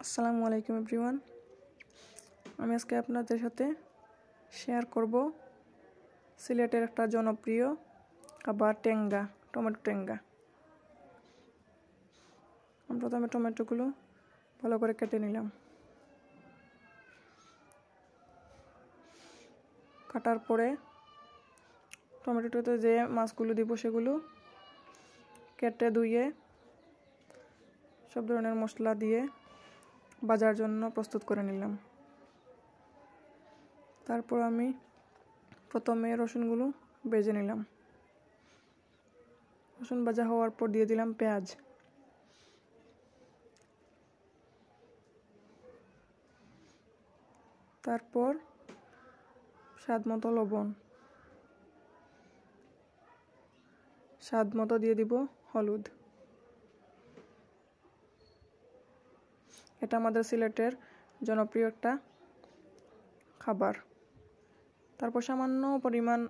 আসসালামু আলাইকুম এভরিওয়ান। আমি আজকে আপনাদের সাথে শেয়ার করব সিলেটের একটা জনপ্রিয় খাবার টেঙ্গা, টমেটো টেঙ্গা। আমি প্রথমে টমেটোগুলো ভালো করে কেটে নিলাম। কাটার পরে টমেটোতে যে মাছগুলো দিব সেগুলো কেটে ধুয়ে সব ধরনের মশলা দিয়ে ভাজার জন্য প্রস্তুত করে নিলাম। তারপর আমি প্রথমে রসুনগুলো ভেজে নিলাম। রসুন ভাজা হওয়ার পর দিয়ে দিলাম পেঁয়াজ। তারপর স্বাদ মতো লবণ, স্বাদ মতো দিয়ে দিব হলুদ। এটা আমাদের সিলেটের জনপ্রিয় একটা খাবার। তারপর সামান্য পরিমাণ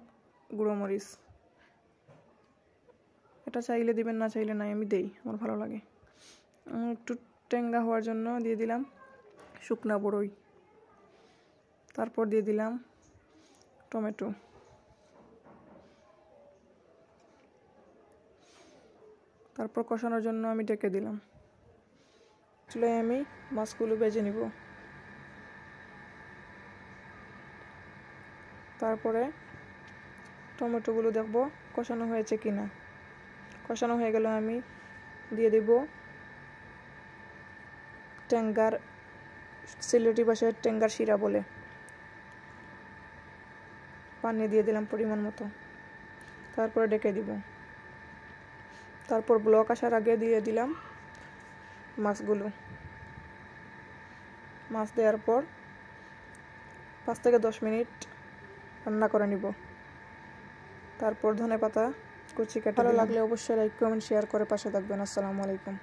গুঁড়ো মরিচ, এটা চাইলে দিবেন, না চাইলে নাই, আমি দেই, আমার ভালো লাগে। একটু টেঙ্গা হওয়ার জন্য দিয়ে দিলাম শুকনা বড়ই। তারপর দিয়ে দিলাম টমেটো। তারপর কষানোর জন্য আমি ঢেকে দিলাম। চুলায় আমি মাছগুলো ভেজে নিব। তারপরে টমেটোগুলো দেখব কষানো হয়েছে কিনা। কষানো হয়ে গেলে আমি দিয়ে দেব টেঙ্গার, সিলেটি ভাষায় টেঙ্গার শিরা বলে, পানি দিয়ে দিলাম পরিমাণ মতো। তারপরে ঢেকে দিব। তারপর ব্লক আসার আগে দিয়ে দিলাম মাছগুলো। মাছ দেওয়ার পর 5 থেকে 10 মিনিট রান্না করে নিব। তারপর ধনেপাতা কুচি কেটে। ভালো লাগলে অবশ্যই লাইক, কমেন্ট, শেয়ার করে পাশে থাকবেন। আসসালামু আলাইকুম।